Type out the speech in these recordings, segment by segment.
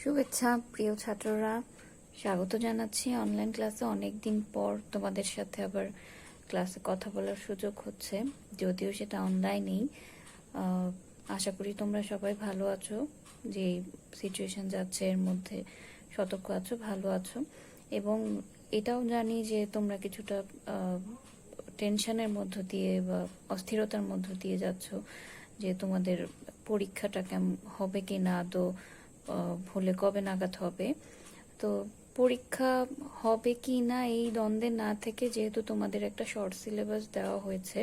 শুভেচ্ছা প্রিয় ছাত্ররা, স্বাগত জানাচ্ছি অনলাইন ক্লাসে। অনেক দিন পর তোমাদের সাথে আবার ক্লাসে কথা বলার সুযোগ হচ্ছে, যদিও সেটা অনলাইনেই। আশা করি তোমরা সবাই ভালো আছো, যে সিচুয়েশন যাচ্ছে এর মধ্যে সতর্ক আছো, ভালো আছো। এবং এটাও জানি যে তোমরা কিছুটা টেনশনের মধ্য দিয়ে বা অস্থিরতার মধ্য দিয়ে যাচ্ছ, যে তোমাদের পরীক্ষাটা কেমন হবে কি না, তো হলে কবে নাগাদ হবে। তো পরীক্ষা হবে কি না এই দ্বন্দ্বে না থেকে, যেহেতু তোমাদের একটা শর্ট সিলেবাস দেওয়া হয়েছে,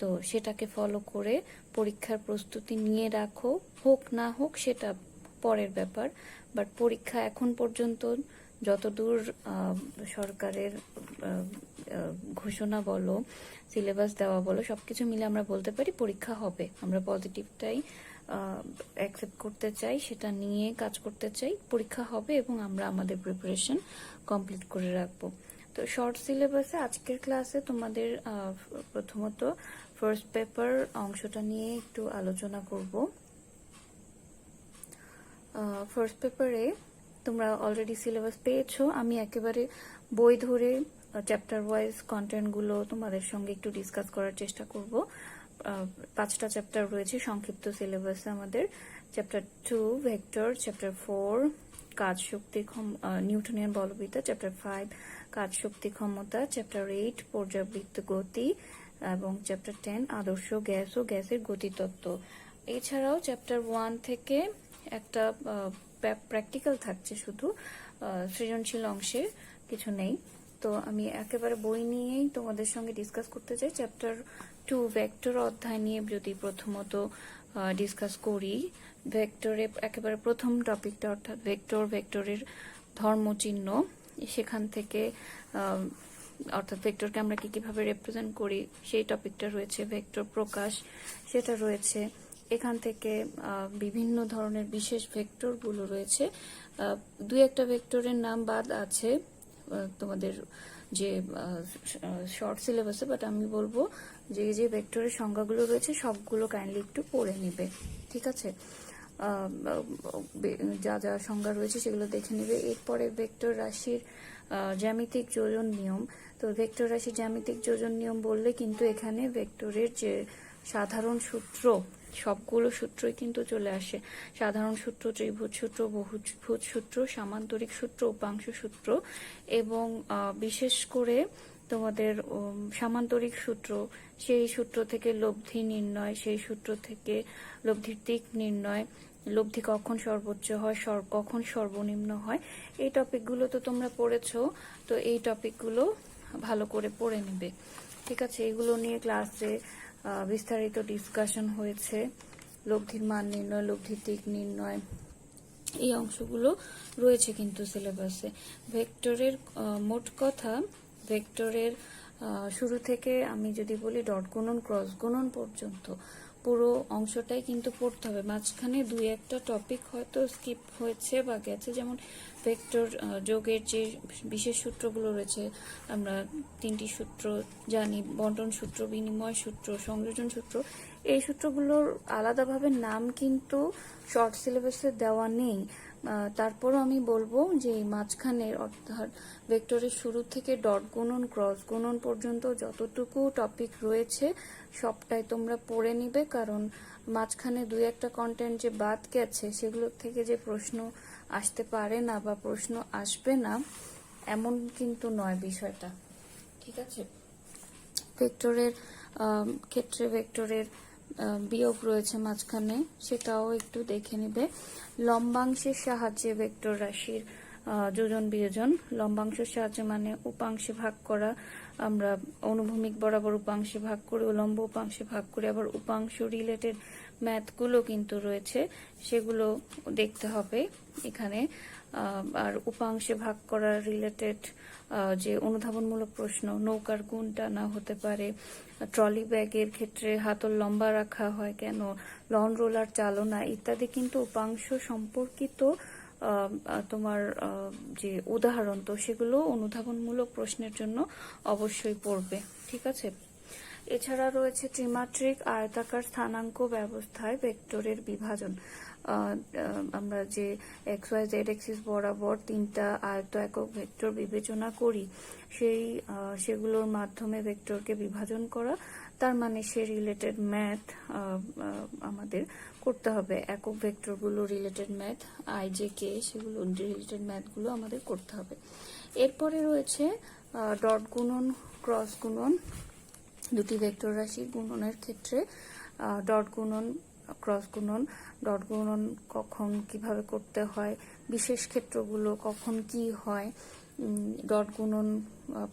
তো সেটাকে ফলো করে পরীক্ষার প্রস্তুতি নিয়ে রাখো। হোক না হোক সেটা পরের ব্যাপার, বাট পরীক্ষা এখন পর্যন্ত যতদূর সরকারের ঘোষণা বলো, সিলেবাস দেওয়া বলো, সবকিছু মিলে আমরা বলতে পারি পরীক্ষা হবে। আমরা পজিটিভটাই অ্যাকসেপ্ট করতে চাই, সেটা নিয়ে কাজ করতে চাই। পরীক্ষা হবে এবং আমরা আমাদের প্রিপারেশন কমপ্লিট করে রাখবো। তো শর্ট সিলেবাসে আজকের ক্লাসে তোমাদের প্রথমত ফার্স্ট পেপার অংশটা নিয়ে একটু আলোচনা করব। ফার্স্ট পেপারে তোমরা অলরেডি সিলেবাস পেয়েছো। আমি একেবারে বই ধরে চ্যাপ্টার ওয়াইজ কন্টেন্টগুলো তোমাদের সঙ্গে একটু ডিসকাস করার চেষ্টা করব। 5টা চ্যাপ্টার রয়েছে সংক্ষিপ্ত সিলেবাসে আমাদের। চ্যাপ্টার 2 ভেক্টর, চ্যাপ্টার 4 কাজ শক্তি নিউটনিয়ান বলবিদ্যা, চ্যাপ্টার 5 কাজ শক্তি ক্ষমতা, চ্যাপ্টার 8 পর্যাবৃত্ত গতি এবং চ্যাপ্টার 10 আদর্শ গ্যাস ও গ্যাসের গতিতত্ত্ব। এছাড়াও চ্যাপ্টার 1 থেকে একটা প্র্যাকটিক্যাল থাকছে, শুধু সৃজনশীল অংশে কিছু নেই। তো আমি একেবারে বই নিয়েই তোমাদের সঙ্গে ডিসকাস করতে চাই। চ্যাপ্টার 2 ভেক্টর অধ্যায় নিয়ে যদি প্রথমত ডিসকাস করি, ভেক্টরে একেবারে প্রথম টপিকটা অর্থাৎ ভেক্টরের ধর্মচিহ্ন, সেখান থেকে অর্থাৎ ভেক্টরকে আমরা কিভাবে রিপ্রেজেন্ট করি সেই টপিকটা রয়েছে। ভেক্টর প্রকাশ সেটা রয়েছে। এখান থেকে বিভিন্ন ধরনের বিশেষ ভেক্টরগুলো রয়েছে। 2-একটা ভেক্টরের নাম বাদ আছে তোমাদের যে শর্ট সিলেবাসে, বাট আমি বলবো যে যে ভেক্টরের সংজ্ঞাগুলো রয়েছে সবগুলো কাইন্ডলি একটু পড়ে নিবে, ঠিক আছে? যা যা সংজ্ঞা রয়েছে সেগুলো দেখে নিবে। এরপরে ভেক্টর রাশির জ্যামিতিক যোজন নিয়ম। তো ভেক্টর রাশির জ্যামিতিক যোজন নিয়ম বললে কিন্তু এখানে ভেক্টরের যে সাধারণ সূত্র, সবগুলো সূত্রই কিন্তু চলে আসে। সাধারণ সূত্র, ত্রিভুজ সূত্র, বহুভুজ সূত্র, সামান্তরিক সূত্র, উপাংশ সূত্র, এবং বিশেষ করে তোমাদের সামান্তরিক সূত্র, সেই সূত্র থেকে লব্ধি নির্ণয়, সেই সূত্র থেকে লব্ধির দিক নির্ণয়, লব্ধি কখন সর্বোচ্চ হয়, কখন সর্বনিম্ন হয়, এই টপিকগুলো তো তোমরা পড়েছো। তো এই টপিকগুলো ভালো করে পড়ে নেবে, ঠিক আছে? এগুলো নিয়ে ক্লাসে বিস্তারিত ডিসকাশন হয়েছে। লব্ধির মান নির্ণয়, লব্ধির দিক নির্ণয়, এই অংশগুলো রয়েছে কিন্তু সিলেবাসে। ভেক্টরের মোট কথা, ভেক্টরের শুরু থেকে আমি যদি বলি ডট গুণন, ক্রস গুণন পর্যন্ত পুরো অংশটাই কিন্তু পড়তে হবে। মাঝখানে 2-একটা টপিক হয়তো স্কিপ হয়েছে বা গেছে, যেমন ভেক্টর যোগের যে বিশেষ সূত্রগুলো রয়েছে, আমরা 3টি সূত্র জানি: বন্টন সূত্র, বিনিময় সূত্র, সংযোজন সূত্র। এই সূত্রগুলোর আলাদাভাবে নাম কিন্তু শর্ট সিলেবাসে দেওয়া নেই। তারপরও আমি বলবো যে এই মাঝখানের অর্থাৎ ভেক্টরের শুরু থেকে ডট গুণন, ক্রস গুণন পর্যন্ত যতটুকু টপিক রয়েছে সবটাই তোমরা পড়ে নিবে, কারণ মাঝখানে 2-একটা কন্টেন্ট যে বাদ গেছে সেগুলোর থেকে যে প্রশ্ন আসতে পারে না বা প্রশ্ন আসবে না এমন কিন্তু নয় বিষয়টা, ঠিক আছে? ভেক্টরের ক্ষেত্রে ভেক্টরের বিয়োগ রয়েছে মাঝখানে, সেটাও একটু দেখে নিবে। লম্বাংশের সাহায্যে ভেক্টর রাশির যোজন বিয়োজন। লম্বাংশের সাহায্যে মানে উপাংশে ভাগ করা, আমরা অনুভূমিক বরাবর উপাংশে ভাগ করি, উলম্ব উপাংশে ভাগ করি, আবার উপাংশ রিলেটেড ম্যাথগুলো কিন্তু রয়েছে, সেগুলো দেখতে হবে এখানে। আর উপাংশে ভাগ করার রিলেটেড যে অনুধাবনমূলক প্রশ্ন, নৌকার গুণ টানা হতে পারে, ট্রলি ব্যাগের ক্ষেত্রে হাতল লম্বা রাখা হয় কেন, লন রোলার চালনা ইত্যাদি কিন্তু উপাংশ সম্পর্কিত তোমার যে উদাহরণ, তো সেগুলো অনুধাবনমূলক প্রশ্নের জন্য অবশ্যই পড়বে, ঠিক আছে? এছাড়া রয়েছে ত্রিমাত্রিক আয়তাকার স্থানাঙ্ক ব্যবস্থায় ভেক্টরের বিভাজন। আমরা যে এক্স ওয়াই জেড এক্সিস বরাবর তিনটা আয়ত একক ভেক্টর বিবেচনা করি সেগুলোর মাধ্যমে ভেক্টরকে বিভাজন করা, তার মানে সে রিলেটেড ম্যাথ আমাদের করতে হবে। একক ভেক্টরগুলো related math I J K, সেগুলো রিলেটেড ম্যাথগুলো আমাদের করতে হবে। এরপরে রয়েছে ডট গুণন, ক্রস গুণন। দুটি ভেক্টর রাশি গুণনের ক্ষেত্রে ডট গুণন, ক্রস গুণন, ডট গুণন কখন কিভাবে করতে হয়, বিশেষ ক্ষেত্রগুলো কখন কি হয়, ডট গুণন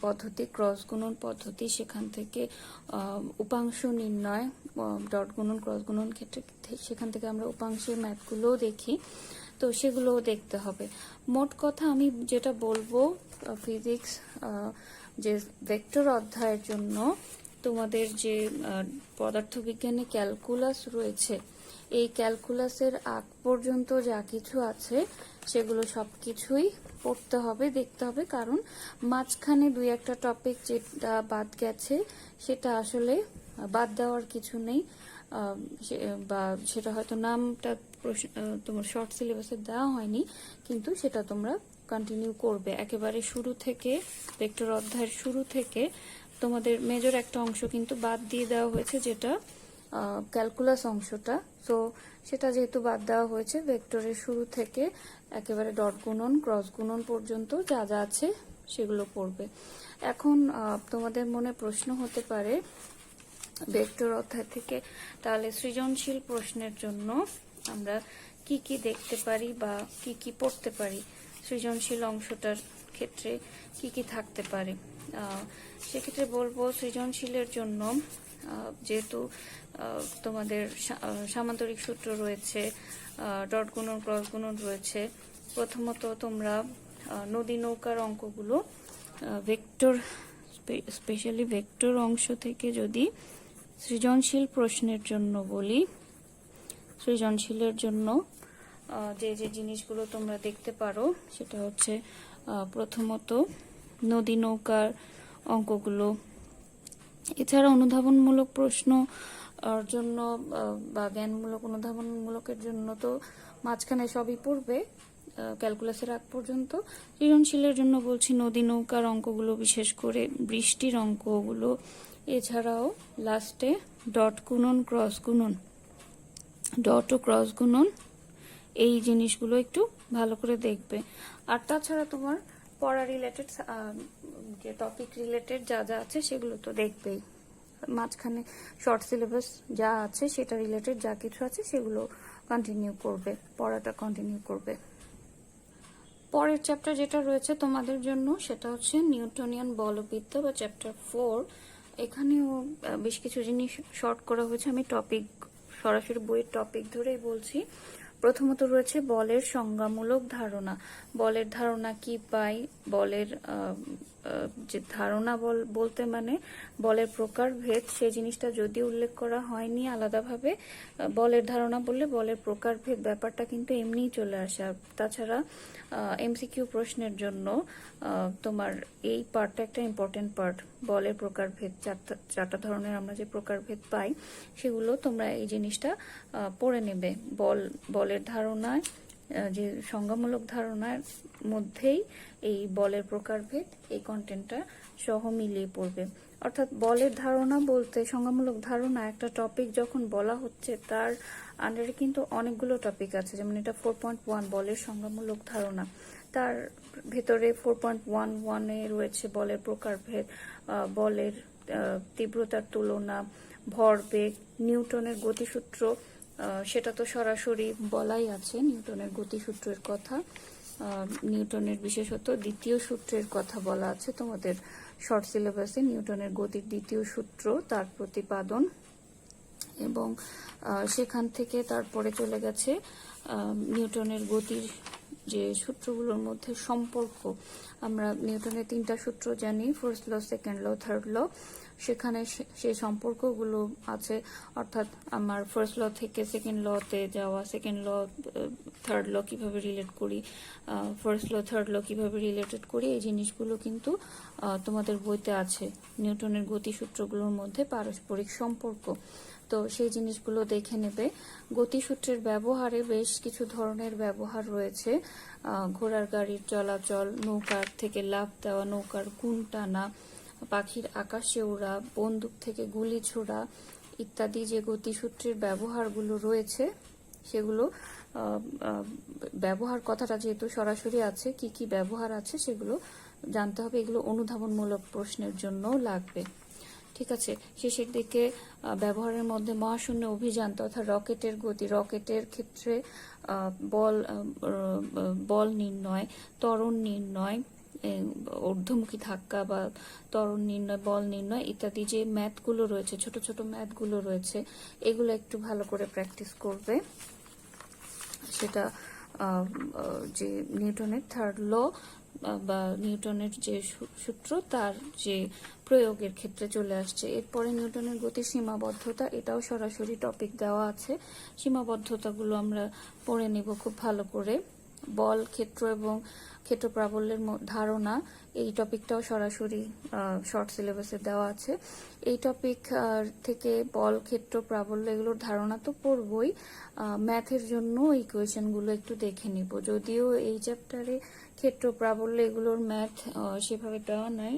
পদ্ধতি, ক্রস গুণন পদ্ধতি, সেখান থেকে উপাংশ নির্ণয়, ডট গুণন ক্রস গুণন ক্ষেত্রে সেখান থেকে আমরা উপাংশের ম্যাথগুলোও দেখি, তো সেগুলোও দেখতে হবে। মোট কথা আমি যেটা বলবো, ফিজিক্স যে ভেক্টর অধ্যায়ের জন্য তোমাদের যে পদার্থবিজ্ঞানে ক্যালকুলাস রয়েছে, এই ক্যালকুলাসের আগ পর্যন্ত যা কিছু আছে সেগুলো সবকিছুই পড়তে হবে, দেখতে হবে, কারণ মাঝখানে দুই একটা টপিক যেটা বাদ গেছে সেটা আসলে বাদ দেওয়ার কিছু নেই, বা সেটা হয়তো নামটা তোমার শর্ট সিলেবাসে দেওয়া হয়নি, কিন্তু সেটা তোমরা কন্টিনিউ করবে একেবারে শুরু থেকে, ভেক্টর অধ্যায়ের শুরু থেকে। তোমাদের মেজর একটা অংশ কিন্তু বাদ দিয়ে দেওয়া হয়েছে, যেটা ক্যালকুলাস অংশটা। তো সেটা যেহেতু বাদ দেওয়া হয়েছে, ভেক্টরের শুরু থেকে একেবারে ডট গুণন ক্রস গুণন পর্যন্ত যা যা আছে সেগুলো পড়বে। এখন তোমাদের মনে প্রশ্ন হতে পারে ভেক্টর অধ্যায় থেকে তাহলে সৃজনশীল প্রশ্নের জন্য আমরা কি কি দেখতে পারি বা কি কি পড়তে পারি, সৃজনশীল অংশটার ক্ষেত্রে কি কি থাকতে পারে। সেক্ষেত্রে বলবো সৃজনশীলের জন্য যেহেতু তোমাদের সামান্তরিক সূত্র রয়েছে, ডট গুণন ক্রস গুণন রয়েছে, প্রথমত তোমরা নদী নৌকার অঙ্কগুলো ভেক্টর, স্পেশালি ভেক্টর অংশ থেকে যদি সৃজনশীল প্রশ্নের জন্য বলি, সৃজনশীলের জন্য যে যে জিনিসগুলো তোমরা দেখতে পারো সেটা হচ্ছে প্রথমত নদী নৌকার অঙ্কগুলো। এছাড়া অনুধাবনমূলক প্রশ্ন জন্য বা জ্ঞানমূলক অনুধাবনমূলকের জন্য তো মাঝখানে সবই পড়বে ক্যালকুলাসের আগ পর্যন্ত। সৃজনশীলের জন্য বলছি নদী নৌকার অঙ্কগুলো, বিশেষ করে বৃষ্টির অঙ্কগুলো, এছাড়াও লাস্টে ডট গুণন ক্রস গুণন, ডট ও ক্রস গুণন, এই জিনিসগুলো একটু ভালো করে দেখবে। আর তাছাড়া তোমার পড়া রিলেটেড যে টপিক রিলেটেড যা যা আছে সেগুলো তো দেখবেই, মাঝখানে শর্ট সিলেবাস যা আছে সেটা রিলেটেড যা কিছু আছে সেগুলো কন্টিনিউ করবে, পড়াটা কন্টিনিউ করবে। পরের চ্যাপ্টার যেটা রয়েছে তোমাদের জন্য সেটা হচ্ছে নিউটনিয়ান বলবিদ্যা বা চ্যাপ্টার 4। এখানেও বেশ কিছু জিনিস শর্ট করা হয়েছে, আমি টপিক সরাসরি বইয়ের টপিক ধরেই বলছি। প্রথমত রয়েছে বলের সংজ্ঞামূলক ধারণা। বলের ধারণা কি পাই, বলের যে ধারণা বলতে মানে বলের প্রকারভেদ, সেই জিনিসটা যদি উল্লেখ করা হয়নি আলাদাভাবে, বলের ধারণা বললে বলের প্রকারভেদ ব্যাপারটা কিন্তু এমনিই চলে আসে। আর তাছাড়া এমসিকিউ প্রশ্নের জন্য তোমার এই পার্টটা একটা ইম্পর্টেন্ট পার্ট, বলের প্রকারভেদ, চারটা ধরনের আমরা যে প্রকারভেদ পাই সেগুলো তোমরা এই জিনিসটা পড়ে নেবে। বলের ধারণায় যে সংজ্ঞামূলক ধারণার মধ্যেই এই বলের প্রকারভেদ, এই কন্টেন্টটা সহ মিলিয়ে পড়বে। অর্থাৎ বলের ধারণা বলতে সংজ্ঞামূলক ধারণা একটা টপিক যখন বলা হচ্ছে তার আন্ডারে কিন্তু অনেকগুলো টপিক আছে, যেমন এটা 4.1 বলের সংজ্ঞামূলক ধারণা, তার ভেতরে 4.11 রয়েছে বলের প্রকারভেদ, বলের তীব্রতার তুলনা, ভরবেগ, নিউটনের গতিসূত্র, সেটা তো সরাসরি বলাই আছে নিউটনের গতিসূত্রের কথা, নিউটনের বিশেষত দ্বিতীয় সূত্রের কথা বলা আছে তোমাদের শর্ট সিলেবাসে, নিউটনের গতির দ্বিতীয় সূত্র, তার প্রতিপাদন, এবং সেখান থেকে তারপরে চলে গেছে নিউটনের গতির যে সূত্রগুলোর মধ্যে সম্পর্ক। আমরা নিউটনের তিনটা সূত্র জানি, first law, second law, third law, সেখানে সেই সম্পর্কগুলো আছে। অর্থাৎ আমার ফার্স্ট ল থেকে সেকেন্ড লতে যাওয়া, সেকেন্ড ল থার্ড ল কিভাবে রিলেট করি, ফার্স্ট ল থার্ড ল কিভাবে রিলেটেড করি, এই জিনিসগুলো কিন্তু তোমাদের বইতে আছে, নিউটনের গতিসূত্রগুলোর মধ্যে পারস্পরিক সম্পর্ক। তো সেই জিনিসগুলো দেখে নেবে। গতিসূত্রের ব্যবহারে বেশ কিছু ধরনের ব্যবহার রয়েছে। ঘোড়ার গাড়ির চলাচল, নৌকার থেকে লাফ দেওয়া, নৌকার গুণ টানা, পাখির আকাশে ওড়া, বন্দুক থেকে গুলি ছোড়া ইত্যাদি যে গতিসূত্রের ব্যবহারগুলো রয়েছে সেগুলো ব্যবহার কথাটা যেহেতু সরাসরি আছে, কি কি ব্যবহার আছে সেগুলো জানতে হবে। এগুলো অনুধাবনমূলক প্রশ্নের জন্য লাগবে। ঠিক আছে, শেষের দিকে ব্যবহারের মধ্যে মহাশূন্য অভিযান তথা রকেটের গতি, রকেটের ক্ষেত্রে বল নির্ণয়, ত্বরণ নির্ণয়, ঊর্ধ্বমুখী ধাক্কা বা ত্বরণ নির্ণয়, বল নির্ণয় ইত্যাদি যে ম্যাথগুলো রয়েছে, ছোট ছোট ম্যাথগুলো রয়েছে, এগুলো একটু ভালো করে প্র্যাকটিস করবে। সেটা যে নিউটনের থার্ড ল বা নিউটনের যে সূত্র তার যে প্রয়োগের ক্ষেত্রে চলে আসছে। এরপরে নিউটনের গতির সীমাবদ্ধতা, এটাও সরাসরি টপিক দেওয়া আছে। সীমাবদ্ধতাগুলো আমরা পড়ে নিব খুব ভালো করে। বল, ক্ষেত্র এবং ক্ষেত্র প্রাবল্যের ধারণা, এই টপিকটাও সরাসরি শর্ট সিলেবাসে দেওয়া আছে। এই টপিক থেকে বল, ক্ষেত্র, প্রাবল্য এগুলোর ধারণা তো পড়বই, ম্যাথের জন্য ইকুয়েশনগুলো একটু দেখে নিব। যদিও এই চ্যাপ্টারে ক্ষেত্র, প্রাবল্য এগুলোর ম্যাথ সেভাবে দেওয়া নাই,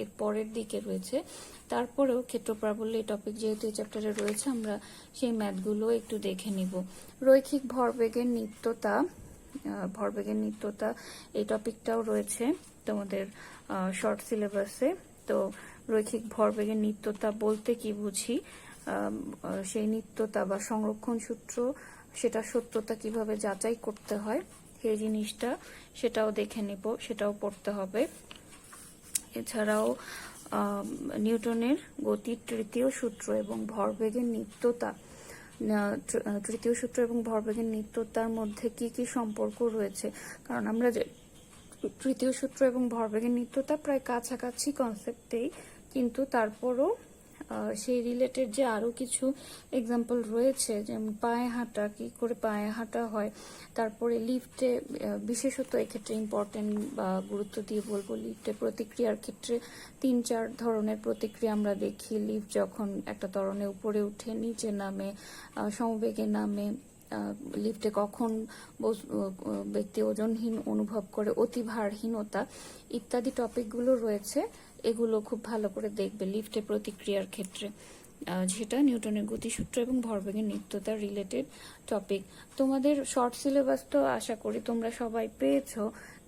এর পরের দিকে রয়েছে। তারপরেও ক্ষেত্র, প্রাবল্য এই টপিক যেহেতু এই চ্যাপ্টারে রয়েছে, আমরা সেই ম্যাথগুলো একটু দেখে নিব। রৈখিক ভরবেগের নিত্যতা, ভরবেগের নিত্যতা এই টপিকটাও রয়েছে তোমাদের শর্ট সিলেবাসে। তো রৈখিক ভরবেগের নিত্যতা বলতে কি বুঝি, সেই নিত্যতা বা সংরক্ষণ সূত্র, সেটা সত্যতা কিভাবে যাচাই করতে হয় সেই জিনিসটা, সেটাও দেখে নিব, সেটাও পড়তে হবে। এছাড়াও নিউটনের গতির তৃতীয় সূত্র এবং ভরবেগের নিত্যতা, তৃতীয় সূত্র এবং ভরবেগের নিত্যতার মধ্যে কি কি সম্পর্ক রয়েছে, কারণ আমরা যে তৃতীয় সূত্র এবং ভরবেগের নিত্যতা প্রায় কাছাকাছি কনসেপ্টেই, কিন্তু তারপরও সেই রিলেটেড যে আরো কিছু এক্সাম্পল রয়েছে, যেমন পায়ে হাঁটা, কি করে পায়ে হাঁটা হয়, তারপরে লিফটে, বিশেষত এক্ষেত্রে ইম্পর্টেন্ট বা গুরুত্ব দিয়ে বলবো, লিফটে প্রতিক্রিয়ার ক্ষেত্রে 3-4 ধরনের প্রতিক্রিয়া আমরা দেখি। লিফট যখন একটা ত্বরণে উপরে উঠে নিচে নামে, সমবেগে নামে, লিফটে কখন ব্যক্তি ওজনহীন অনুভব করে, অতিভারহীনতা ইত্যাদি টপিকগুলো রয়েছে। এগুলো খুব ভালো করে দেখবে লিফটে প্রতিক্রিয়ার ক্ষেত্রে, যেটা নিউটনের গতিসূত্র এবং ভরবেগের নিত্যতার রিলেটেড টপিক। তোমাদের শর্ট সিলেবাস তো আশা করি তোমরা সবাই পেয়েছো,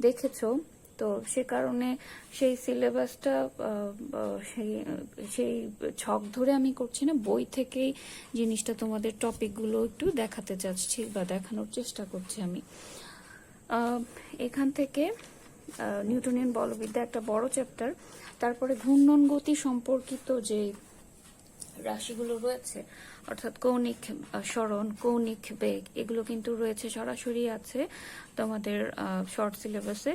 দেখেছো। তো সে কারণে সেই সিলেবাসটা সেই ছক ধরে আমি করছি না, বই থেকেই জিনিসটা তোমাদের টপিকগুলো একটু দেখাতে চাচ্ছি বা দেখানোর চেষ্টা করছি আমি। এখান থেকে নিউটনিয়ান বলবিদ্যা একটা বড় চ্যাপ্টার। তারপরে ঘূর্ণন গতি সম্পর্কিত যে রাশিগুলো রয়েছে, অর্থাৎ কৌণিক সরণ, কৌণিক বেগ, এগুলো কিন্তু রয়েছে, সরাসরি আছে তোমাদের শর্ট সিলেবাসে।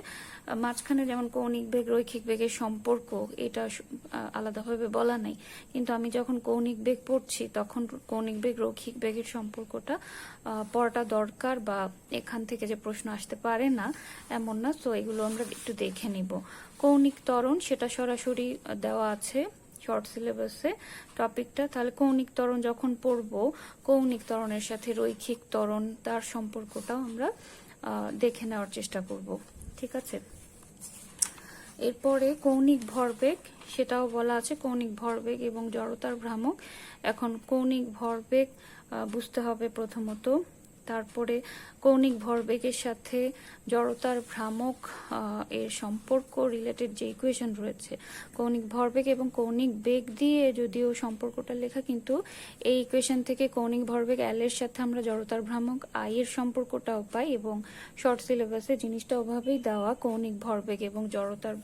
মাঝখানে যেমন কৌণিক বেগ, রৈখিক বেগের সম্পর্ক, এটা আলাদাভাবে বলা নাই, কিন্তু আমি যখন কৌণিক বেগ পড়ছি তখন কৌণিক বেগ, রৈখিক বেগের সম্পর্কটা পড়াটা দরকার, বা এখান থেকে যে প্রশ্ন আসতে পারে না এমন না। তো এগুলো আমরা একটু দেখে নিব। কৌণিক ত্বরণ, সেটা সরাসরি দেওয়া আছে শর্ট সিলেবাসে টপিকটা। তাহলে কৌণিক ত্বরণ যখন পড়বো, কৌণিক ত্বরণের সাথে রৈখিক ত্বরণ, তার সম্পর্কটাও আমরা দেখে নেওয়ার চেষ্টা করব। ঠিক আছে, এরপরে কৌণিক ভরবেগ, সেটাও বলা আছে, কৌণিক ভরবেগ এবং জড়তার ভ্রামক। এখন কৌণিক ভরবেগ বুঝতে হবে প্রথমত, তারপরে কৌণিক ভরবেগের সাথে জড়তার ভ্রামক এর সম্পর্ক রিলেটেড যে ইকুয়েশন রয়েছে, কৌণিক ভরবেগ এবং কৌণিক বেগ দিয়ে যদিও সম্পর্কটা লেখা, কিন্তু এই ইকুয়েশন থেকে কৌণিক ভরবেগ L এর সাথে আমরা জড়তার ভ্রামক I এর সম্পর্কটাও পাই, এবং শর্ট সিলেবাসে জিনিসটা ওভাবেই দেওয়া, কৌণিক ভরবেগ এবং জড়তার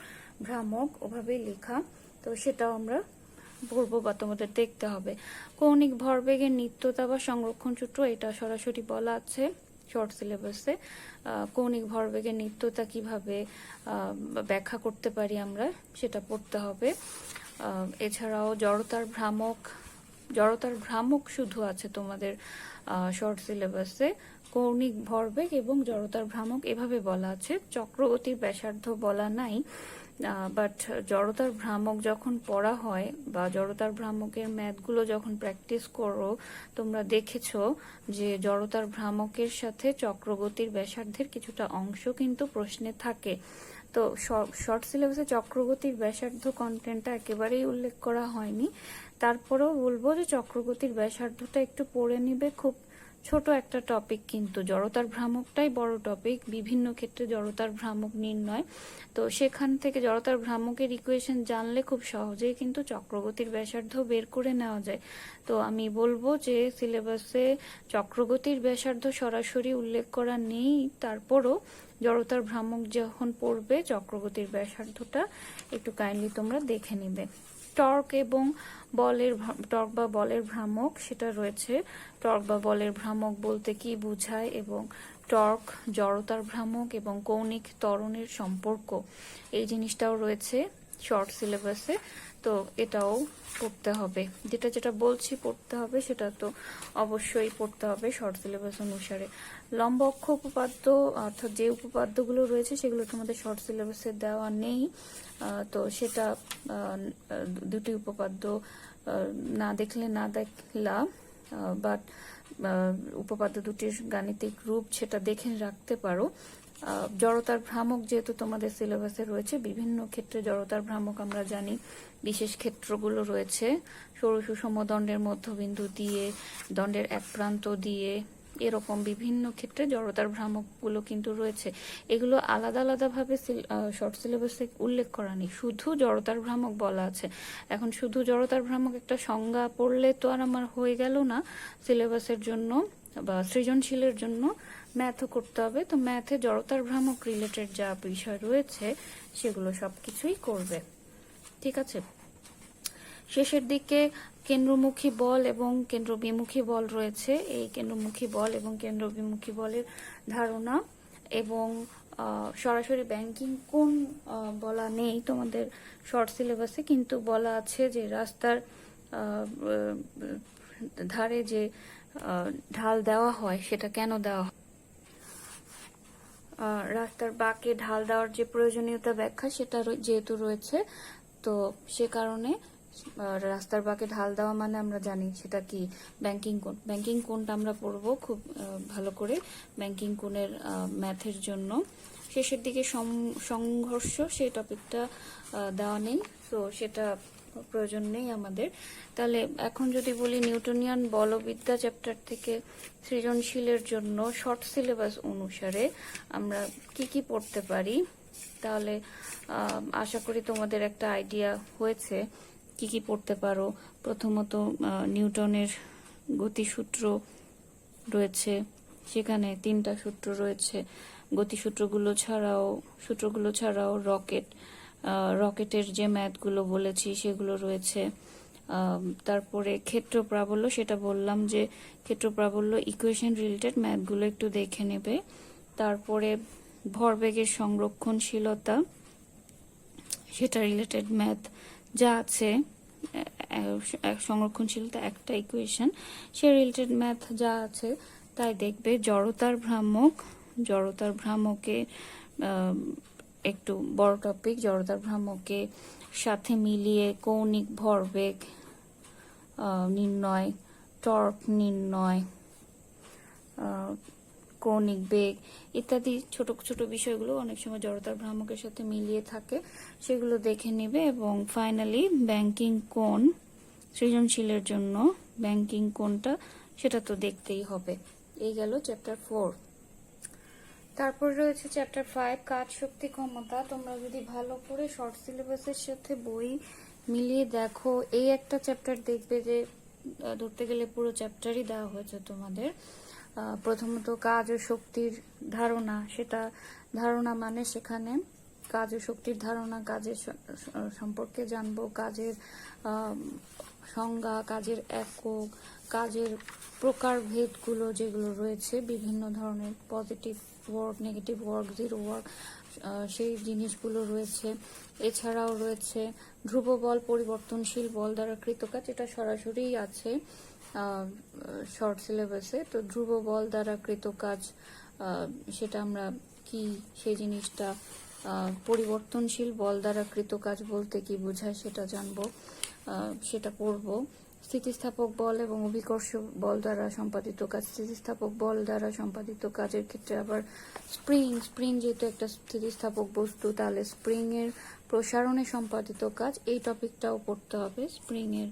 ভ্রামক ওভাবেই লেখা। তো সেটাও আমরা পড়বো বা তোমাদের দেখতে হবে। কৌণিক ভরবেগের নিত্যতা বা সংরক্ষণ সূত্র, এটা সরাসরি বলা আছে শর্ট সিলেবাসে। কৌণিক ভরবেগের নিত্যতা কিভাবে ব্যাখ্যা করতে পারি আমরা, সেটা পড়তে হবে। এছাড়াও জড়তার ভ্রামক, জড়তার ভ্রামক শুধু আছে তোমাদের শর্ট সিলেবাসে, কৌণিক ভরবেগ এবং জড়তার ভ্রামক এভাবে বলা আছে, চক্রগতির ব্যাসার্ধ বলা নাই। বাট জড়তার ভ্রামক যখন পড়া হয় বা জড়তার ভ্রামকের ম্যাথগুলো যখন প্র্যাকটিস করো, তোমরা দেখেছো যে জড়তার ভ্রামকের সাথে চক্রগতির ব্যাসার্ধের কিছুটা অংশ কিন্তু প্রশ্নে থাকে। তো শর্ট সিলেবাসে চক্রগতির ব্যাসার্ধ কন্টেন্টটা একেবারেই উল্লেখ করা হয়নি, তারপরেও বলবো যে চক্রগতির ব্যাসার্ধটা একটু পড়ে নিবে। খুব ছোট একটা টপিক, কিন্তু জড়তার ভ্রামকটাই বড় টপিক, বিভিন্ন ক্ষেত্রে জড়তার ভ্রামক নির্ণয়। তো সেখান থেকে জড়তার ভ্রামকের ইকুয়েশন জানলে খুব সহজেই কিন্তু চক্রগতির ব্যাসার্ধ বের করে নেওয়া যায়। তো আমি বলবো যে সিলেবাসে চক্রগতির ব্যাসার্ধ সরাসরি উল্লেখ করা নেই, তারপরও জড়তার ভ্রামক যখন পড়বে চক্রগতির ব্যাসার্ধটা একটু কাইন্ডলি তোমরা দেখে নিবে। টর্ক এবং টর্ক বা বলের ভ্রামক সেটা রয়েছে। টর্ক বা বলের ভ্রামক বলতে কি বোঝায়, এবং টর্ক, জড়তার ভ্রামক এবং কৌণিক ত্বরণের সম্পর্ক, এই জিনিসটাও রয়েছে শর্ট সিলেবাসে। তো এটাও পড়তে হবে, যেটা যেটা বলছি পড়তে হবে সেটা তো অবশ্যই পড়তে হবে শর্ট সিলেবাস অনুসারে। লম্ব অক্ষ উপপাদ্য, অর্থাৎ যে উপপাদ্যগুলো রয়েছে সেগুলো তোমাদের শর্ট সিলেবাসে দেওয়া নেই। তো সেটা দুটি উপপাদ্য না দেখলে না দেখলা, বাট উপপাদ্য দুটির গাণিতিক রূপ সেটা দেখে রাখতে পারো। জড়তার ভ্রামক যেহেতু তোমাদের সিলেবাসে রয়েছে, বিভিন্ন ক্ষেত্রে জড়তার ভ্রামক আমরা জানি, বিশেষ ক্ষেত্রগুলো রয়েছে সরু সুষম দণ্ডের মধ্যবিন্দু দিয়ে, দণ্ডের এক প্রান্ত দিয়ে, এরকম বিভিন্ন ক্ষেত্রে জড়তার ভ্রামকগুলো কিন্তু রয়েছে। এগুলো আলাদা আলাদাভাবে শর্ট সিলেবাসে উল্লেখ করা নেই, শুধু জড়তার ভ্রামক বলা আছে। এখন শুধু জড়তার ভ্রামক একটা সংজ্ঞা পড়লে তো আর আমার হয়ে গেল না, সিলেবাসের জন্য বা সৃজনশীলের জন্য ম্যাথও করতে হবে। তো ম্যাথে জড়তার ভ্রামক রিলেটেড যা বিষয় রয়েছে সেগুলো সবকিছুই করবে, ঠিক আছে। শেষের দিকে কেন্দ্রমুখী বল এবং কেন্দ্রবিমুখী বল রয়েছে। এই কেন্দ্রমুখী বল এবং কেন্দ্রবিমুখী বলের ধারণা এবং সরাসরি ব্যাংকিং কোণ বলা নেই তোমাদের শর্ট সিলেবাসে, কিন্তু বলা আছে যে রাস্তার ধারে যে ঢাল দেওয়া হয় সেটা কেন দেওয়া হয়, রাস্তার বাঁকে ঢাল দেওয়ার যে প্রয়োজনীয়তা ব্যাখ্যা সেটা যেহেতু রয়েছে, তো সে কারণে রাস্তার বাঁকে ঢাল দেওয়া মানে আমরা জানি সেটা কি, ব্যাংকিং কোণ। ব্যাংকিং কোণটা আমরা পড়বো খুব ভালো করে ব্যাংকিং কোণের ম্যাথের জন্য। শেষের দিকে সংঘর্ষ, সেই টপিকটা দেওয়া নেই, তো সেটা প্রয়োজন নেই আমাদের। তাহলে এখন যদি বলি নিউটনিয়ান বলবিদ্যা চ্যাপ্টার থেকে সৃজনশীলের জন্য শর্ট সিলেবাস অনুসারে আমরা কি কি পড়তে পারি, তাহলে আশা করি তোমাদের একটা আইডিয়া হয়েছে কি কি পড়তে পারো। প্রথমত নিউটনের গতিসূত্র রয়েছে, সেখানে 3টা সূত্র রয়েছে। সূত্রগুলো ছাড়াও রকেটের যে ম্যাথগুলো বলেছি সেগুলো রয়েছে। তারপরে ক্ষেত্র প্রাবল্য, সেটা বললাম যে ক্ষেত্র প্রাবল্য ইকুয়েশন রিলেটেড ম্যাথগুলো একটু দেখে নেবে। তারপরে ভরবেগের সংরক্ষণশীলতা, সেটা রিলেটেড ম্যাথ যা আছে, সংরক্ষণশীলতা একটা ইকুয়েশন, সে রিলেটেড ম্যাথ যা আছে তাই দেখবে। জড়তার ভ্রামকে একটু বড় টপিক, জড়তার ভ্রামকে সাথে মিলিয়ে কৌণিক ভরবেগ নির্ণয়, টর্ক নির্ণয়, কৌণিক বেগ ইত্যাদি ছোট ছোট বিষয়গুলো অনেক সময় জড়তার ভ্রামকের সাথে মিলিয়ে থাকে, সেগুলো দেখে নেবে। এবং ফাইনালি ব্যাংকিং কোণ, সৃজনশীলের জন্য ব্যাংকিং কোণটা সেটা তো দেখতেই হবে। এই গেল চ্যাপ্টার 4। তারপর রয়েছে চ্যাপ্টার 5 কাজ শক্তি ক্ষমতা। তোমরা যদি ভালো করে শর্ট সিলেবাসের সাথে বই মিলিয়ে দেখো, এই একটা চ্যাপ্টার দেখবে যে ধরতে গেলে পুরো চ্যাপ্টারই দেওয়া হয়েছে তোমাদের। প্রথমত কাজ ও শক্তির ধারণা, সেটা ধারণা মানে সেখানে কাজ ও শক্তির ধারণা, কাজের সম্পর্কে জানবো, কাজের সংজ্ঞা, কাজের একক, কাজের প্রকারভেদগুলো যেগুলো রয়েছে, বিভিন্ন ধরনের positive work, negative work, zero work, সেই জিনিসগুলো রয়েছে। এছাড়াও রয়েছে ধ্রুব বল, পরিবর্তনশীল বল দ্বারা কৃত কাজ, এটা সরাসরি আছে শর্ট সিলেবাসে। তো ধ্রুব বল দ্বারা কৃত কাজ সেটা আমরা কি, সেই জিনিসটা পরিবর্তনশীল বল দ্বারা কৃত কাজ বলতে কি বোঝায় সেটা জানবো, সেটা পড়বো। স্থিতিস্থাপক বল এবং অভিকর্ষ বল দ্বারা সম্পাদিত কাজ। স্থিতিস্থাপক বল দ্বারা সম্পাদিত কাজের ক্ষেত্রে আবার স্প্রিং যেহেতু একটা স্থিতিস্থাপক বস্তু, তাহলে স্প্রিং এর প্রসারণে সম্পাদিত কাজ, এই টপিকটাও পড়তে হবে। স্প্রিং এর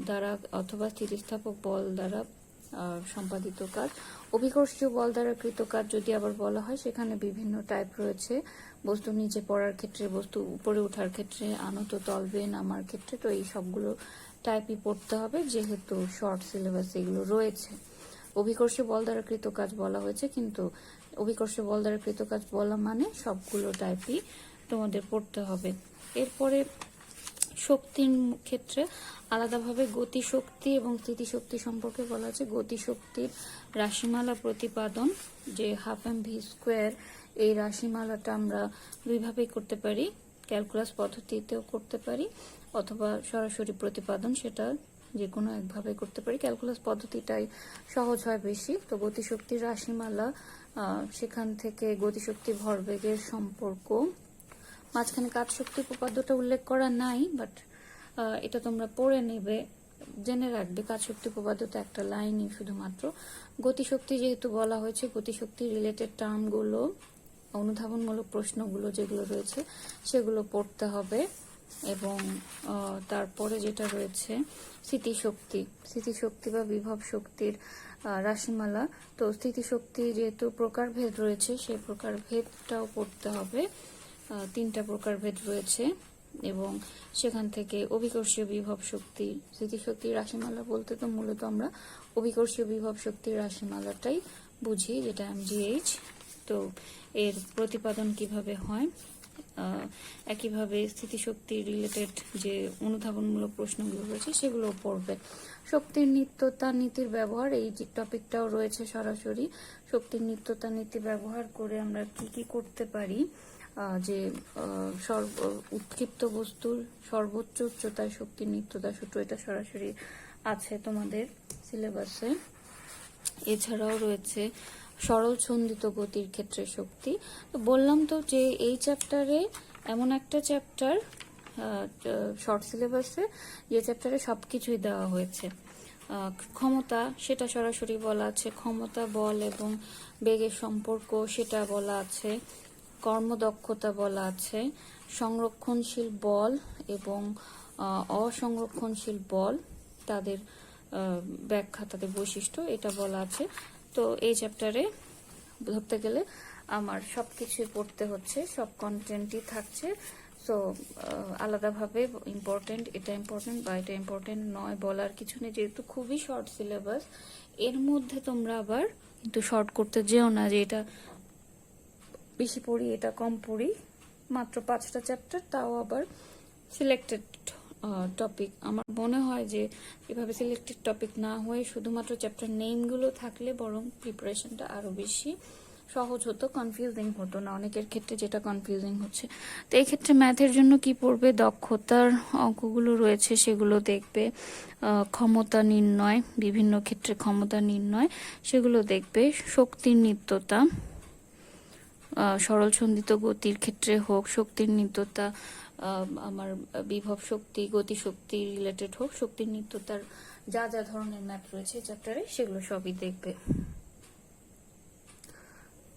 দ্বারা অথবা স্থিতিস্থাপক বল দ্বারা সম্পাদিত কাজ। অভিকর্ষীয় বল দ্বারা কৃত কাজ যদি আবার বলা হয়, সেখানে বিভিন্ন টাইপ রয়েছে। বস্তু নিচে পড়ার ক্ষেত্রে, বস্তু উপরে ওঠার ক্ষেত্রে, আনত তলবে নামার ক্ষেত্রে। তো এই সবগুলো টাইপই পড়তে হবে, যেহেতু শর্ট সিলেবাস এগুলো রয়েছে। অভিকর্ষীয় বল দ্বারা কৃত কাজ বলা হয়েছে, কিন্তু অভিকর্ষীয় বল দ্বারা কৃত কাজ বলা মানে সবগুলো টাইপই তোমাদের পড়তে হবে। এরপরে শক্তির ক্ষেত্রে আলাদাভাবে গতিশক্তি এবং স্থিতিশক্তি সম্পর্কে বলা আছে। গতিশক্তির রাশিমালা প্রতিপাদন, যে ½ m v², এই রাশিমালাটা আমরা দুইভাবেই করতে পারি, ক্যালকুলাস পদ্ধতিতেও করতে পারি অথবা সরাসরি প্রতিপাদন, সেটা যে কোনো একভাবে করতে পারি। ক্যালকুলাস পদ্ধতিটাই সহজ হয় বেশি। তো গতিশক্তির রাশিমালা, সেখান থেকে গতিশক্তি ভরবেগের সম্পর্ক, মাঝখানে কাজ শক্তি উপপাদ্যটা উল্লেখ করা নাই, বাট এটা তোমরা পড়ে নেবে, জেনে রাখবে। কাজ শক্তি উপপাদ্যটা একটা লাইনই শুধুমাত্র। গতিশক্তি যেহেতু বলা হয়েছে, গতিশক্তি রিলেটেড টার্মগুলো, অনুধাবনমূলক প্রশ্নগুলো যেগুলো রয়েছে সেগুলো পড়তে হবে। এবং তারপরে যেটা রয়েছে স্থিতিশক্তি বা বিভব শক্তির রাশিমালা। তো স্থিতিশক্তি যেহেতু প্রকারভেদ রয়েছে, সেই প্রকারভেদটাও পড়তে হবে। 3টা প্রকারভেদ রয়েছে এবং সেখান থেকে অভিকর্ষীয় বিভব শক্তি, স্থিতিশক্তির রাশিমালা বলতে তো মূলত আমরা অভিকর্ষীয় বিভব শক্তির রাশিমালাটাই বুঝি, যেটা mgh। তো এর প্রতিপাদন কিভাবে হয়, একইভাবে স্থিতিশক্তি রিলেটেড যে অনুধাবনমূলক প্রশ্নগুলো রয়েছে সেগুলো পড়বে। শক্তির নিত্যতা নীতির ব্যবহার, এই যে টপিকটাও রয়েছে সরাসরি। শক্তির নিত্যতা নীতি ব্যবহার করে আমরা কি কি করতে পারি, যে উৎক্ষিপ্ত বস্তুর সর্বোচ্চ উচ্চতায় শক্তির নিত্যতা সূত্র, এটা সরাসরি আছে তোমাদের সিলেবাসে। এছাড়াও রয়েছে সরল ছন্দিত গতির ক্ষেত্রে শক্তি। তো বললাম তো যে এই চ্যাপ্টারে এমন একটা চ্যাপ্টার শর্ট সিলেবাসে, যে চ্যাপ্টারে সবকিছুই দেওয়া হয়েছে। ক্ষমতা, সেটা সরাসরি বলা আছে। ক্ষমতা, বল এবং বেগের সম্পর্ক, সেটা বলা আছে। কর্মদক্ষতা বলা আছে। সংরক্ষণশীল বল এবং অসংরক্ষণশীল বল, তাদের ব্যাখ্যা, তাদের বৈশিষ্ট্য, এটা বলা আছে। তো এই চ্যাপ্টারে ধরতে গেলে আমার সবকিছুই পড়তে হচ্ছে, সব কন্টেন্টই থাকছে। সো আলাদাভাবে ইম্পর্টেন্ট, এটা ইম্পর্টেন্ট বা এটা ইম্পর্টেন্ট নয় বলার কিছু নেই, যেহেতু খুবই শর্ট সিলেবাস। এর মধ্যে তোমরা আবার কিন্তু শর্ট করতে যেও না, যে এটা বেশি পড়ি, এটা কম পড়ি। মাত্র 5টা চ্যাপ্টার, তাও আবার সিলেক্টেড টপিক। আমার মনে হয় যে এভাবে সিলেক্টেড টপিক না হয়ে শুধুমাত্র চ্যাপ্টার নেমগুলো থাকলে বরং প্রিপারেশনটা আরো বেশি সহজ হতো, কনফিউজিং হতো না অনেকের ক্ষেত্রে, যেটা কনফিউজিং হচ্ছে। তো এই ক্ষেত্রে ম্যাথের জন্য কি পড়বে, দক্ষতার অঙ্কগুলো রয়েছে সেগুলো দেখবে, ক্ষমতা নির্ণয়, বিভিন্ন ক্ষেত্রে ক্ষমতা নির্ণয় সেগুলো দেখবে, শক্তির নিত্যতা, সরল ছন্দিত গতির ক্ষেত্রে হোক, শক্তির নিত্যতা আমার বিভব শক্তি, গতিশক্তি রিলেটেড হোক, শক্তির নিত্যতার যা যা ধরনের ম্যাথ রয়েছে চ্যাপ্টারে সেগুলো সবই দেখবে।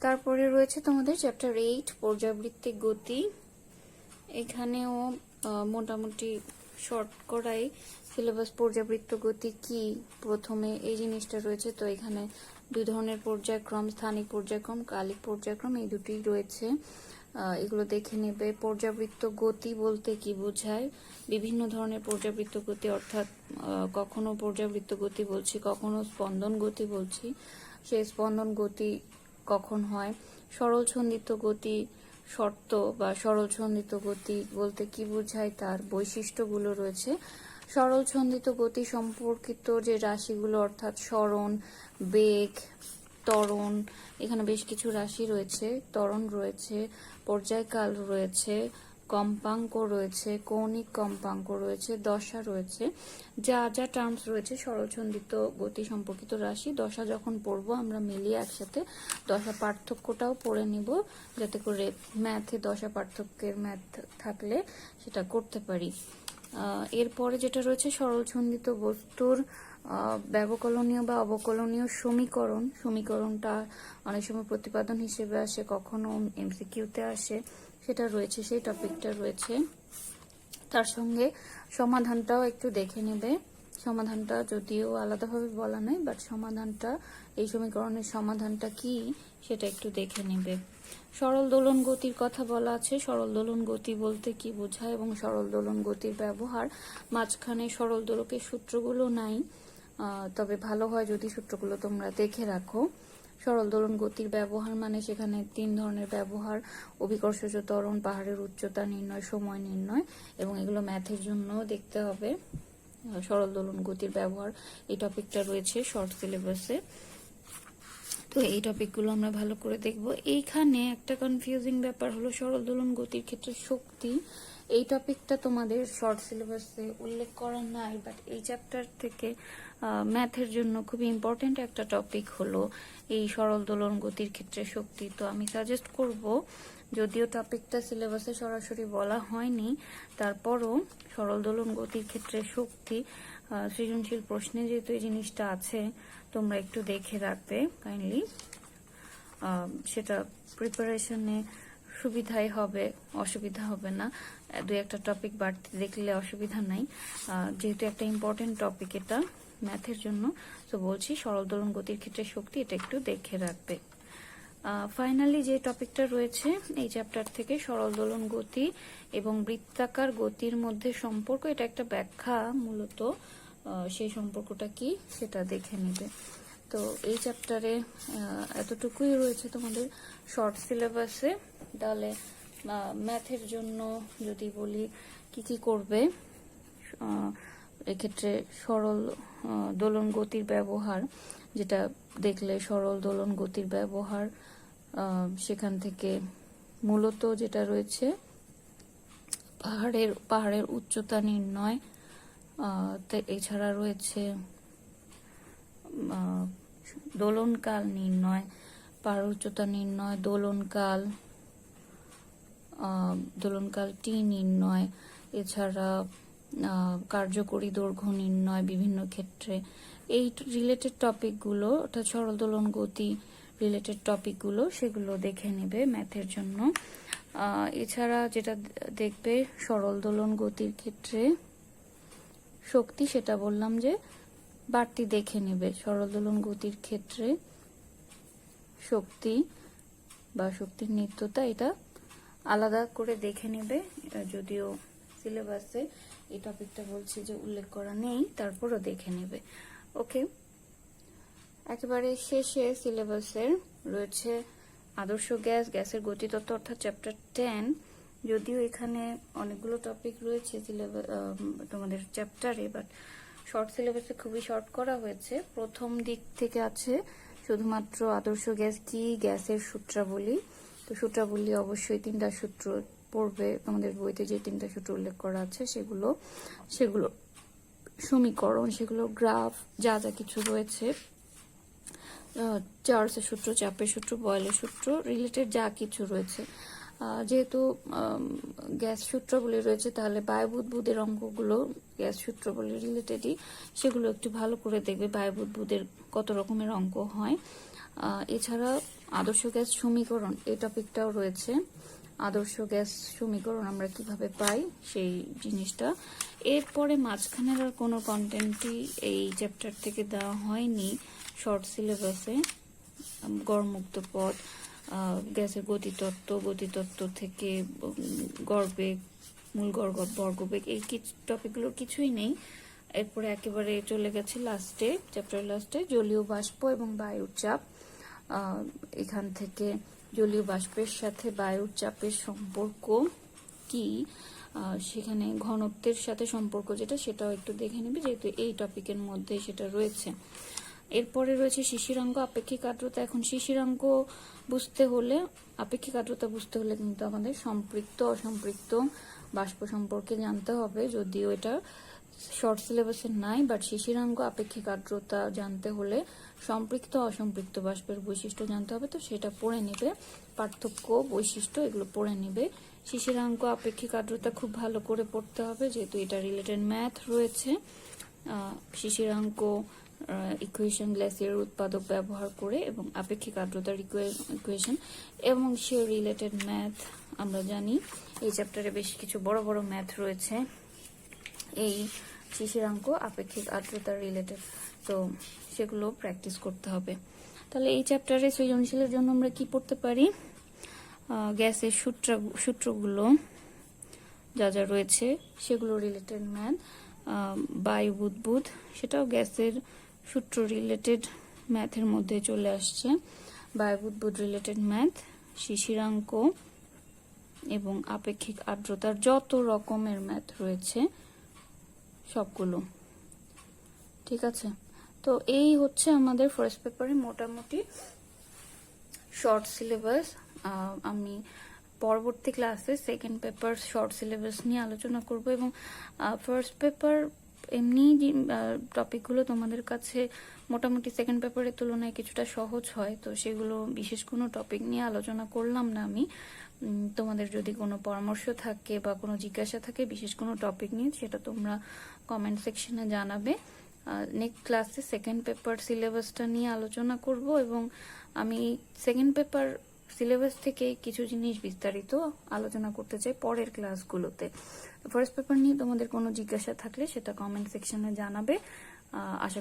তারপরে রয়েছে তোমাদের চ্যাপ্টার 8 পর্যাবৃত্তিক গতি। এখানেও মোটামুটি শর্ট করাই সিলেবাস। পর্যাবৃত্ত গতি কি, প্রথমে এই জিনিসটা রয়েছে। তো এখানে 2 ধরনের পর্যায়ক্রম, স্থানিক পর্যায়ক্রম, কালিক পর্যায়ক্রম, এই দুটি রয়েছে, এগুলো দেখে নেবে। পর্যাবৃত্ত গতি বলতে কি বোঝায়, বিভিন্ন ধরনের পর্যাবৃত্ত গতি, অর্থাৎ কখনো পর্যাবৃত্ত গতি বলছি, কখনো স্পন্দন গতি বলছি। সেই স্পন্দন গতি কখন হয়, সরল ছন্দিত গতি শর্ত বা সরল ছন্দিত গতি বলতে কি বোঝায়, তার বৈশিষ্ট্যগুলো রয়েছে। সরল ছন্দিত গতি সম্পর্কিত যে রাশিগুলো, অর্থাৎ সরণ, বেগ, ত্বরণ, এখানে বেশ কিছু রাশি রয়েছে, ত্বরণ রয়েছে, পর্যায়কাল রয়েছে, কম্পাঙ্ক রয়েছে, কৌণিক কম্পাঙ্ক রয়েছে, দশা রয়েছে, যা যা টার্মস রয়েছে সরলছন্দিত গতি সম্পর্কিত রাশি, দশা যখন পড়বো আমরা মিলিয়ে একসাথে দশা পার্থক্যটাও পড়ে নিব, যাতে করে ম্যাথে দশা পার্থক্যের ম্যাথ থাকলে সেটা করতে পারি। এরপরে যেটা রয়েছে সরলছন্দিত বস্তুর ব্যবকলনীয় বা অবকলনীয় সমীকরণ। সমীকরণটা অনেক সময় প্রতিপাদন হিসেবে আসে, কখনো এমসিকিউতে আসে, সেটা রয়েছে, সেই টপিকটা রয়েছে। তার সঙ্গে সমাধানটাও একটু দেখে নেবে। সমাধানটা যদিও আলাদাভাবে বলা নাই, বাট সমাধানটা, এই সমীকরণের সমাধানটা কি সেটা একটু দেখে নেবে। সরল দোলন গতির কথা বলা আছে। সরল দোলন গতি বলতে কি বোঝায় এবং সরল দোলন গতির ব্যবহার। মাঝখানে সরল দোলকের সূত্রগুলো নাই, তবে ভালো হয় যদি সূত্রগুলো তোমরা দেখে রাখো। সরল দোলন গতির ব্যবহার মানে সেখানে 3 ধরনের ব্যবহার: অভিকর্ষজ ত্বরণ, পাহাড়ের উচ্চতা নির্ণয়, সময় নির্ণয়, এবং এগুলো ম্যাথের জন্য দেখতে হবে। সরল দোলন গতির ব্যবহার এই টপিকটা রয়েছে শর্ট সিলেবাসে, তো এই টপিকগুলো আমরা ভালো করে দেখব। এইখানে একটা কনফিউজিং ব্যাপার হলো সরল দোলন গতির ক্ষেত্রে শক্তি। এই টপিকটা তোমাদের শর্ট সিলেবাসে উল্লেখ করা নাই, বাট এই চ্যাপ্টার থেকে ম্যাথের জন্য খুবই ইম্পর্টেন্ট একটা টপিক হলো এই সরল দোলন গতির ক্ষেত্রে শক্তি। তো আমি সাজেস্ট করব, যদিও টপিকটা সিলেবাসে সরাসরি বলা হয়নি, তারপরও সরল দোলন গতির ক্ষেত্রে শক্তি সৃজনশীল প্রশ্নে যেহেতু এই জিনিসটা আছে, তোমরা একটু দেখে রাখবে কাইন্ডলি। সেটা প্রিপারেশনে সুবিধাই হবে, অসুবিধা হবে না। 2-1টা টপিক বাড়তে দেখলে অসুবিধা নাই, যেহেতু একটা ইম্পর্টেন্ট টপিক এটা ম্যাথের জন্য। তো বলছি সরল দোলন গতির ক্ষেত্রে শক্তি, এটা একটু দেখে রাখবে। ফাইনালি যে টপিকটা রয়েছে এই চ্যাপ্টার থেকে, সরল দোলন গতি এবং বৃত্তাকার গতির মধ্যে সম্পর্ক, এটা একটা ব্যাখ্যা মূলত, সেই সম্পর্কটা কি সেটা দেখে নেবে। তো এই চ্যাপ্টারে এতটুকুই রয়েছে তোমাদের শর্ট সিলেবাসে। তাহলে ম্যাথের জন্য যদি বলি কি কি করবে, এক্ষেত্রে সরল দোলন গতির ব্যবহার, যেটা দেখলে সরল দোলন গতির ব্যবহার, সেখান থেকে মূলত যেটা রয়েছে পাহাড়ের উচ্চতা নির্ণয়, এছাড়া রয়েছে দোলনকাল নির্ণয়, পাহাড় উচ্চতা নির্ণয়, দোলনকাল টি নির্ণয়, এছাড়া কার্যকরী দৈর্ঘ্য নির্ণয় বিভিন্ন ক্ষেত্রে। এই রিলেটেড টপিকগুলো, অর্থাৎ সরল দোলন গতি রিলেটেড টপিকগুলো, সেগুলো দেখে নেবে ম্যাথের জন্য। এছাড়া যেটা দেখবে সরল দোলন গতির ক্ষেত্রে শক্তি, সেটা বললাম যে বাড়তি দেখে নেবে। সরল দোলন গতির ক্ষেত্রে শক্তি বা শক্তির নিত্যতা, এটা আলাদা করে দেখে নেবে, যদিও সিলেবাসে এই টপিকটা বলছি যে উল্লেখ করা নেই, তারপরও দেখে নেবে। ওকে, একেবারে শেষে সিলেবাসের রয়েছে আদর্শ গ্যাস, গ্যাসের গতিতত্ত্ব, অর্থাৎ চ্যাপ্টার 10। যদিও এখানে অনেকগুলো টপিক রয়েছে তোমাদের চ্যাপ্টারে, বাট শর্ট সিলেবাসে খুবই শর্ট করা হয়েছে। প্রথম দিক থেকে আছে শুধুমাত্র আদর্শ গ্যাস কি, গ্যাসের সূত্রাবলী। তো সূত্রাবলী অবশ্যই 3টা সূত্র পড়বে, তোমাদের বইতে যে 3টা সূত্র উল্লেখ করা আছে সেগুলো সমীকরণ, সেগুলো গ্রাফ, যা যা কিছু রয়েছে, চার্লসের সূত্র, চাপের সূত্র, বয়েলের সূত্র রিলেটেড যা কিছু রয়েছে। যেহেতু গ্যাস সূত্রাবলী রয়েছে, তাহলে বায়ু বুদবুদের অঙ্কগুলো গ্যাস সূত্রাবলী রিলেটেডই, সেগুলো একটু ভালো করে দেখবে বায়ু বুদবুদের কত রকমের অঙ্ক হয়। এছাড়া আদর্শ গ্যাস সমীকরণ, এই টপিকটাও রয়েছে। আদর্শ গ্যাস সমীকরণ আমরা কিভাবে পাই সেই জিনিসটা। এরপরে মাঝখানের আর কোনো কন্টেন্টই এই চ্যাপ্টার থেকে দেওয়া হয়নি শর্ট সিলেবাসে। গড়মুক্ত পথ, গ্যাসের গতিতত্ত্ব থেকে গড়বেগ, মূল গড়, বর্গবেগ, এই টপিকগুলো কিছুই নেই। এরপরে একেবারে চলে গেছে লাস্টে, চ্যাপ্টার লাস্টে জলীয় বাষ্প এবং বায়ুর চাপ। এখান থেকে জলীয় বাষ্পের সাথে বায়ুর চাপের সম্পর্ক কি, সেখানে ঘনত্বের সাথে সম্পর্ক যেটা, সেটাও একটু দেখে নেবে, যেহেতু এই টপিকের মধ্যে সেটা রয়েছে। এরপরে রয়েছে শিশিরাঙ্ক, আপেক্ষিক আর্দ্রতা। এখন শিশিরাঙ্ক বুঝতে হলে, আপেক্ষিক আর্দ্রতা বুঝতে হলে কিন্তু আমাদের সম্পৃক্ত অসম্পৃক্ত বাষ্প সম্পর্কে জানতে হবে, যদিও এটা শর্ট সিলেবাসে নাই, বাট শিশিরাঙ্ক আপেক্ষিক আর্দ্রতা জানতে হলে সম্পৃক্ত অসম্পৃক্ত বাষ্পের বৈশিষ্ট্য জানতে হবে। তো সেটা পড়ে নেবে, পার্থক্য বৈশিষ্ট্য এগুলো পড়ে নেবে। শিশিরাঙ্ক আপেক্ষিক আর্দ্রতা খুব ভালো করে পড়তে হবে, যেহেতু এটা রিলেটেড ম্যাথ রয়েছে। শিশিরাঙ্ক ইকুয়েশন গ্লাসিয়ার উৎপাদক ব্যবহার করে এবং আপেক্ষিক আর্দ্রতার ইকুয়েশন এবং সে রিলেটেড ম্যাথ আমরা জানি। এই চ্যাপ্টারে বেশ কিছু বড় বড় ম্যাথ রয়েছে এই শিশিরাঙ্ক আপেক্ষিক আর্দ্রতার রিলেটেড, তো সেগুলো প্র্যাকটিস করতে হবে। তাহলে এই চ্যাপ্টারে সৃজনশীলের জন্য আমরা কি পড়তে পারি? গ্যাসের সূত্রগুলো যা যা রয়েছে সেগুলো রিলেটেড ম্যাথ। বায়ু বুদবুদ, সেটাও গ্যাসের সূত্র রিলেটেড ম্যাথের মধ্যে চলে আসছে। বায়ু বুদবুদ রিলেটেড ম্যাথ, শিশিরাঙ্ক এবং আপেক্ষিক আর্দ্রতার যত রকমের ম্যাথ রয়েছে সবগুলো, ঠিক আছে। তো এই হচ্ছে আমাদের ফার্স্ট পেপারে মোটামুটি শর্ট সিলেবাস। আমি পরবর্তী ক্লাসে সেকেন্ড পেপার শর্ট সিলেবাস নিয়ে আলোচনা করব, এবং ফার্স্ট পেপার এমনি টপিকগুলো তোমাদের কাছে মোটামুটি সেকেন্ড পেপারের তুলনায় কিছুটা সহজ হয়, তো সেগুলো বিশেষ কোনো টপিক নিয়ে আলোচনা করলাম না আমি। তোমাদের যদি কোনো পরামর্শ থাকে বা কোনো জিজ্ঞাসা থাকে বিশেষ কোনো টপিক নিয়ে, সেটা তোমরা কমেন্ট সেকশনে জানাবে। নেক্সট ক্লাসে সেকেন্ড পেপার সিলেবাসটা নিয়ে আলোচনা করব, এবং আমি সেকেন্ড পেপার সিলেবাস থেকে কিছু জিনিস বিস্তারিত আলোচনা করতে চাই পরের ক্লাসগুলোতে। ফার্স্ট পেপার নিয়ে তোমাদের কোনো জিজ্ঞাসা থাকলে সেটা কমেন্ট সেকশনে জানাবে। আশা